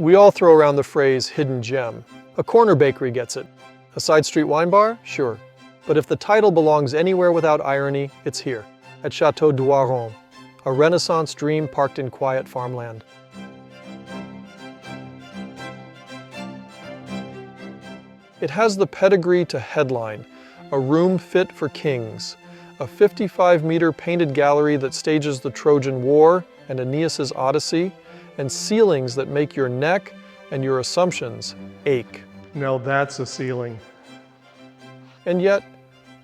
We all throw around the phrase hidden gem. A corner bakery gets it. A side street wine bar? Sure. But if the title belongs anywhere without irony, it's here, at Château d'Oiron, a Renaissance dream parked in quiet farmland. It has the pedigree to headline, a room fit for kings, a 55-meter painted gallery that stages the Trojan War and Aeneas's Odyssey, and ceilings that make your neck and your assumptions ache. Now that's a ceiling. And yet,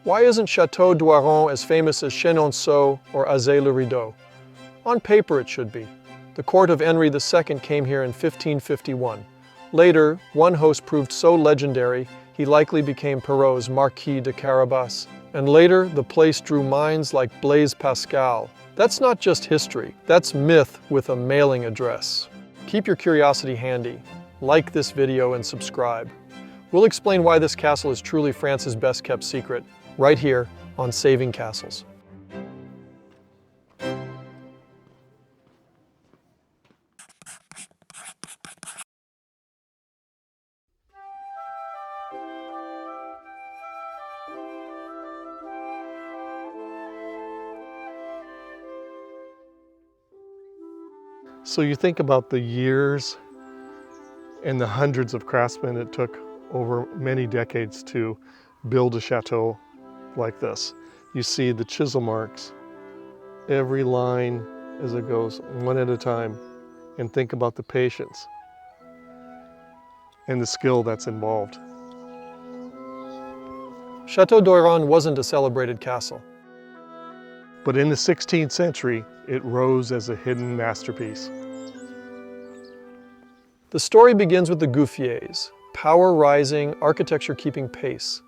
why isn't Château d'Oiron as famous as Chenonceau or Azay-le-Rideau? On paper it should be. The court of Henry II came here in 1551. Later, one host proved so legendary, he likely became Perrault's Marquis de Carabas. And later, the place drew minds like Blaise Pascal. That's not just history, that's myth with a mailing address. Keep your curiosity handy. Like this video and subscribe. We'll explain why this castle is truly France's best-kept secret, right here on Saving Castles. So you think about the years and the hundreds of craftsmen it took over many decades to build a chateau like this. You see the chisel marks, every line as it goes, one at a time, and think about the patience and the skill that's involved. Château d'Oiron wasn't a celebrated castle. But in the 16th century, it rose as a hidden masterpiece. The story begins with the Gouffiers, power rising, architecture keeping pace.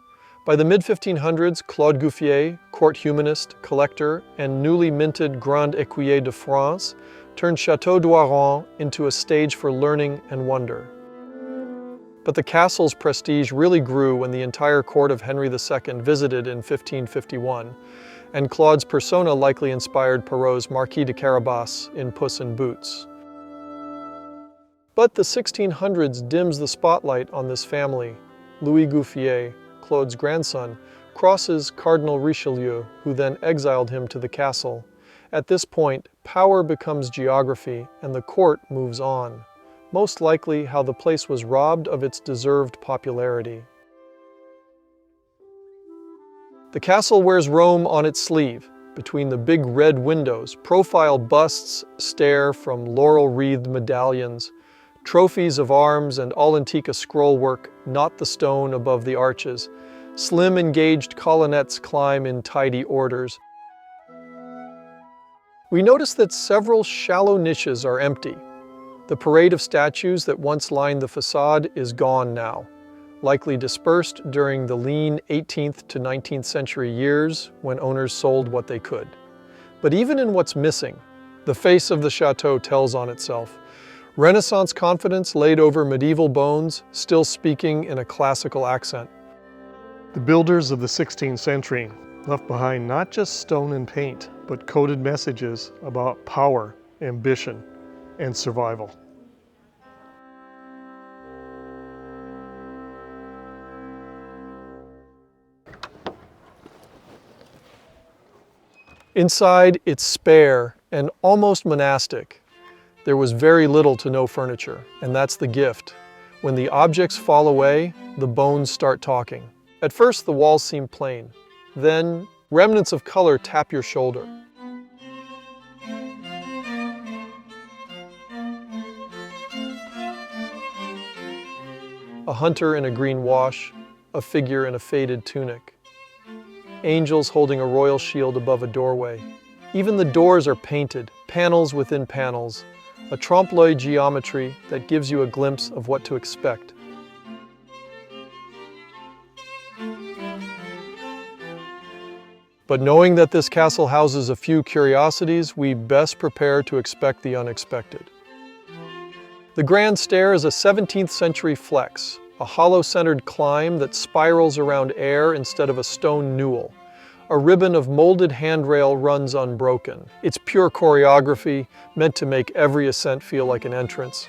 By the mid-1500s, Claude Gouffier, court humanist, collector, and newly minted Grand Écuyer de France, turned Château d'Oiron into a stage for learning and wonder. But the castle's prestige really grew when the entire court of Henry II visited in 1551, and Claude's persona likely inspired Perrault's Marquis de Carabas in Puss in Boots. But the 1600s dims the spotlight on this family. Louis Gouffier, Claude's grandson, crosses Cardinal Richelieu, who then exiled him to the castle. At this point, power becomes geography and the court moves on. Most likely how the place was robbed of its deserved popularity. The castle wears Rome on its sleeve. Between the big red windows, profile busts stare from laurel-wreathed medallions, trophies of arms and all-antica scrollwork knot the stone above the arches. Slim engaged colonnettes climb in tidy orders. We notice that several shallow niches are empty. The parade of statues that once lined the facade is gone now, likely dispersed during the lean 18th to 19th century years when owners sold what they could. But even in what's missing, the face of the chateau tells on itself. Renaissance confidence laid over medieval bones, still speaking in a classical accent. The builders of the 16th century left behind not just stone and paint, but coded messages about power, ambition, and survival. Inside, it's spare and almost monastic. There was very little to no furniture, and that's the gift. When the objects fall away, the bones start talking. At first, the walls seem plain. Then, remnants of color tap your shoulder. A hunter in a green wash, a figure in a faded tunic. Angels holding a royal shield above a doorway. Even the doors are painted, panels within panels, a trompe-l'oeil geometry that gives you a glimpse of what to expect. But knowing that this castle houses a few curiosities, we best prepare to expect the unexpected. The grand stair is a 17th century flex, a hollow-centered climb that spirals around air instead of a stone newel. A ribbon of molded handrail runs unbroken. It's pure choreography, meant to make every ascent feel like an entrance.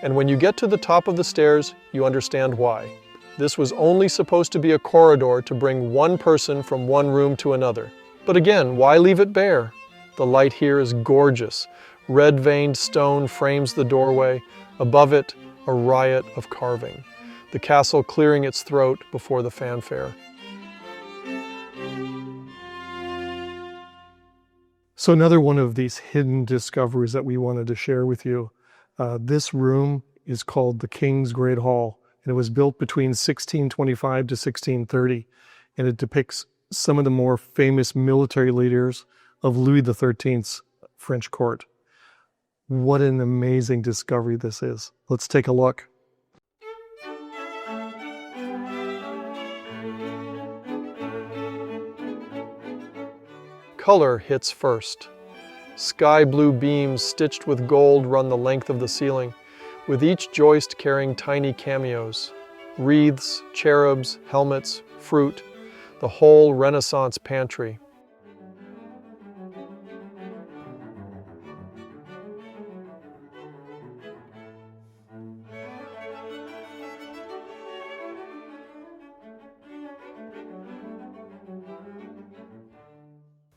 And when you get to the top of the stairs, you understand why. This was only supposed to be a corridor to bring one person from one room to another. But again, why leave it bare? The light here is gorgeous. Red-veined stone frames the doorway. Above it, a riot of carving. The castle clearing its throat before the fanfare. So another one of these hidden discoveries that we wanted to share with you. This room is called the King's Great Hall, and it was built between 1625 to 1630, and it depicts some of the more famous military leaders of Louis XIII's French court. What an amazing discovery this is. Let's take a look. Color hits first. Sky blue beams stitched with gold run the length of the ceiling, with each joist carrying tiny cameos. Wreaths, cherubs, helmets, fruit, the whole Renaissance pantry.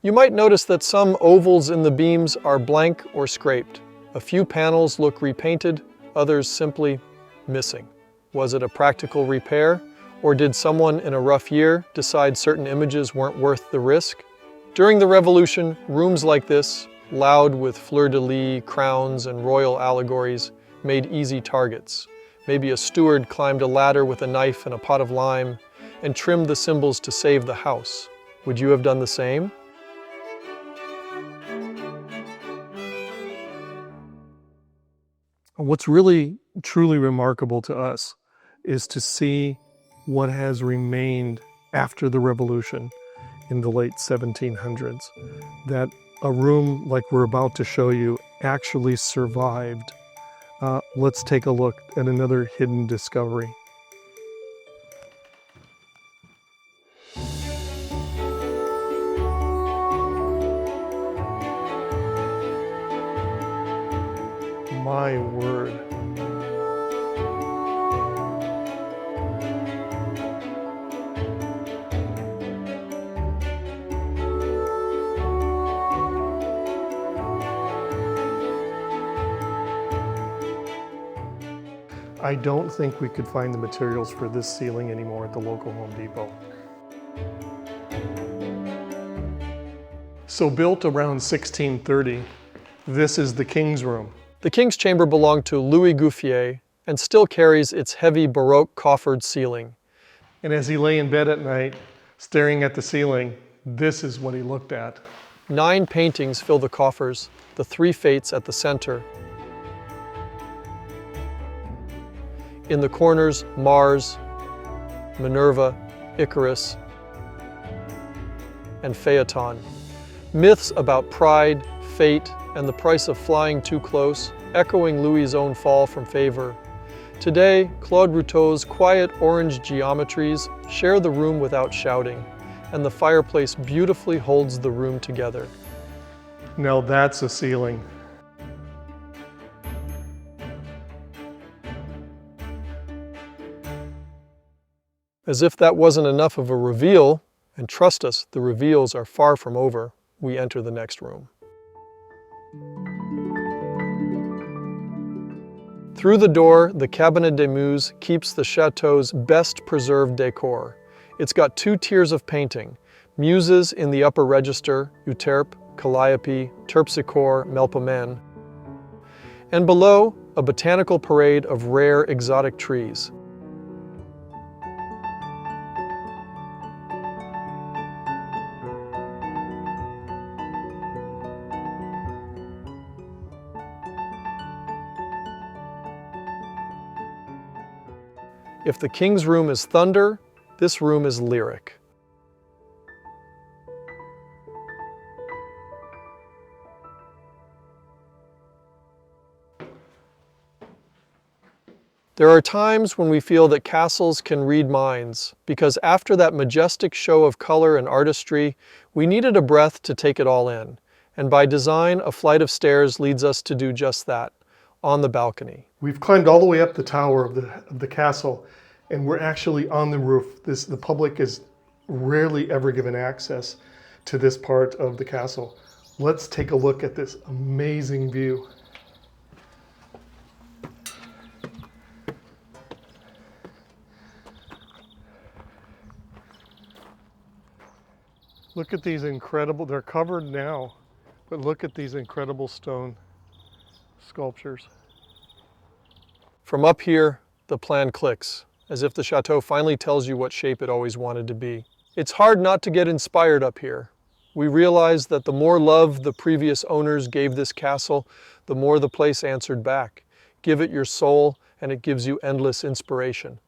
You might notice that some ovals in the beams are blank or scraped. A few panels look repainted, others simply missing. Was it a practical repair, or did someone in a rough year decide certain images weren't worth the risk? During the Revolution, rooms like this, loud with fleur-de-lis, crowns, and royal allegories, made easy targets. Maybe a steward climbed a ladder with a knife and a pot of lime and trimmed the symbols to save the house. Would you have done the same? What's really, truly remarkable to us is to see what has remained after the Revolution in the late 1700s. That a room like we're about to show you actually survived. Let's take a look at another hidden discovery. My word. I don't think we could find the materials for this ceiling anymore at the local Home Depot. So built around 1630, this is the King's Room. The King's Chamber belonged to Louis Gouffier and still carries its heavy Baroque coffered ceiling. And as he lay in bed at night, staring at the ceiling, this is what he looked at. 9 paintings fill the coffers, the 3 fates at the center. In the corners, Mars, Minerva, Icarus, and Phaeton. Myths about pride, fate, and the price of flying too close, echoing Louis's own fall from favor. Today, Claude Routeau's quiet orange geometries share the room without shouting, and the fireplace beautifully holds the room together. Now that's a ceiling. As if that wasn't enough of a reveal, and trust us, the reveals are far from over, we enter the next room. Through the door, the Cabinet des Muses keeps the chateau's best preserved decor. It's got 2 tiers of painting, Muses in the upper register, Euterpe, Calliope, Terpsichore, Melpomene, and below, a botanical parade of rare exotic trees. If the King's Room is thunder, this room is lyric. There are times when we feel that castles can read minds, because after that majestic show of color and artistry, we needed a breath to take it all in. And by design, a flight of stairs leads us to do just that. on the balcony. We've climbed all the way up the tower of the castle, and we're actually on the roof. The public is rarely ever given access to this part of the castle. Let's take a look at this amazing view. Look at these incredible, they're covered now, but look at these incredible stone sculptures. From up here, the plan clicks, as if the chateau finally tells you what shape it always wanted to be. It's hard not to get inspired up here. We realize that the more love the previous owners gave this castle, the more the place answered back. Give it your soul, and it gives you endless inspiration.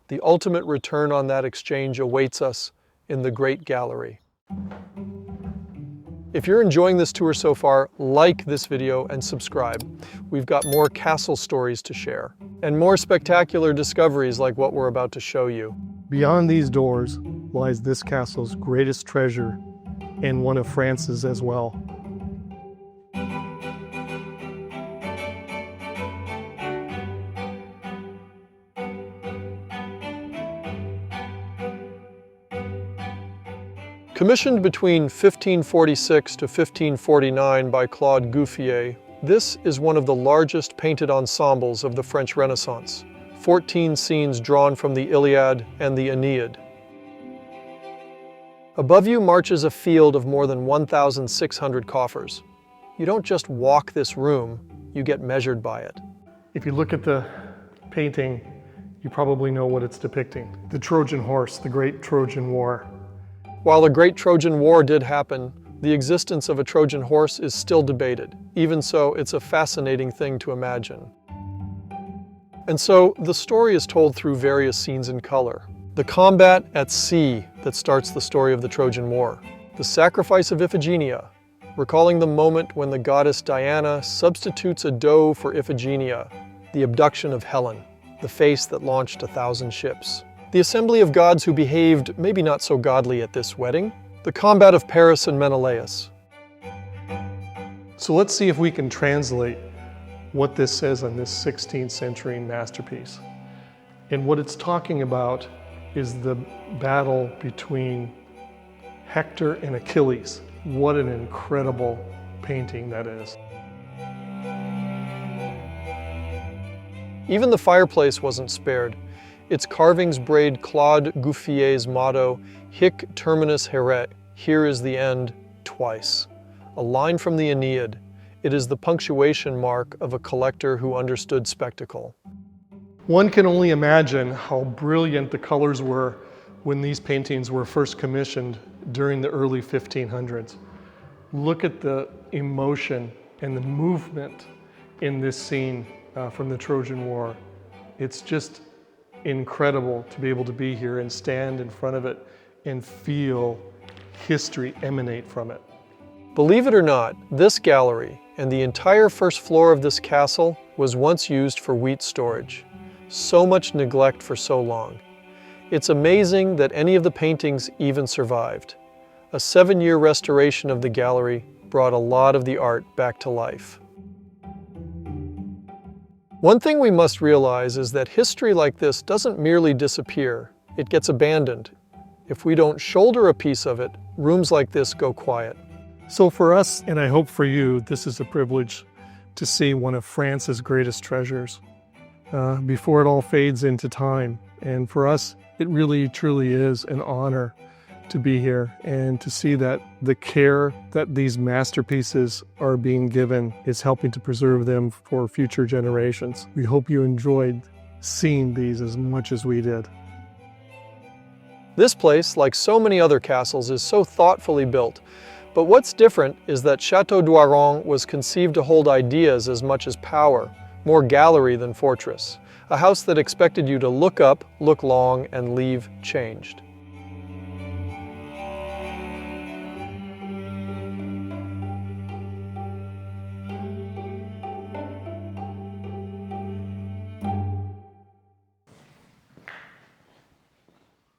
The ultimate return on that exchange awaits us in the Great Gallery. If you're enjoying this tour so far, like this video and subscribe. We've got more castle stories to share, and more spectacular discoveries like what we're about to show you. Beyond these doors lies this castle's greatest treasure, and one of France's as well. Commissioned between 1546 to 1549 by Claude Gouffier, this is one of the largest painted ensembles of the French Renaissance. 14 scenes drawn from the Iliad and the Aeneid. Above you marches a field of more than 1,600 coffers. You don't just walk this room, you get measured by it. If you look at the painting, you probably know what it's depicting. The Trojan horse, the great Trojan War. While a great Trojan War did happen, the existence of a Trojan horse is still debated. Even so, it's a fascinating thing to imagine. And so, the story is told through various scenes in color. The combat at sea that starts the story of the Trojan War. The sacrifice of Iphigenia, recalling the moment when the goddess Diana substitutes a doe for Iphigenia. The abduction of Helen, the face that launched 1,000 ships. The assembly of gods who behaved maybe not so godly at this wedding. The combat of Paris and Menelaus. So let's see if we can translate what this says on this 16th century masterpiece. And what it's talking about is the battle between Hector and Achilles. What an incredible painting that is. Even the fireplace wasn't spared. Its carvings braid Claude Gouffier's motto, Hic terminus haeret, here is the end, twice. A line from the Aeneid. It is the punctuation mark of a collector who understood spectacle. One can only imagine how brilliant the colors were when these paintings were first commissioned during the early 1500s. Look at the emotion and the movement in this scene from the Trojan War. It's just incredible to be able to be here and stand in front of it and feel history emanate from it. Believe it or not, this gallery and the entire first floor of this castle was once used for wheat storage. So much neglect for so long. It's amazing that any of the paintings even survived. A 7-year restoration of the gallery brought a lot of the art back to life. One thing we must realize is that history like this doesn't merely disappear, it gets abandoned. If we don't shoulder a piece of it, rooms like this go quiet. So for us, and I hope for you, this is a privilege to see one of France's greatest treasures before it all fades into time. And for us, it really truly is an honor to be here and to see that the care that these masterpieces are being given is helping to preserve them for future generations. We hope you enjoyed seeing these as much as we did. This place, like so many other castles, is so thoughtfully built. But what's different is that Château d'Oiron was conceived to hold ideas as much as power, more gallery than fortress. A house that expected you to look up, look long, and leave changed.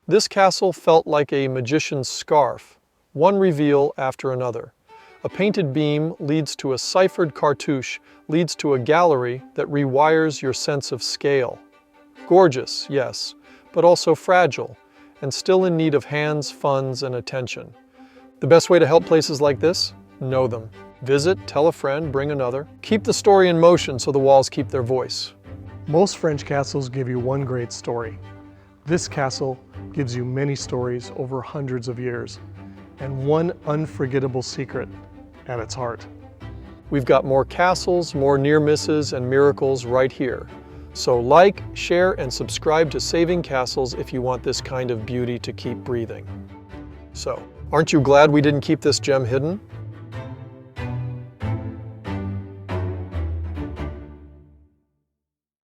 This castle felt like a magician's scarf, one reveal after another. A painted beam leads to a ciphered cartouche, leads to a gallery that rewires your sense of scale. Gorgeous, yes, but also fragile, and still in need of hands, funds, and attention. The best way to help places like this? Know them. Visit, tell a friend, bring another. Keep the story in motion so the walls keep their voice. Most French castles give you one great story. This castle gives you many stories over hundreds of years, and one unforgettable secret at its heart. We've got more castles, more near misses, and miracles right here. So like, share, and subscribe to Saving Castles if you want this kind of beauty to keep breathing. So, aren't you glad we didn't keep this gem hidden?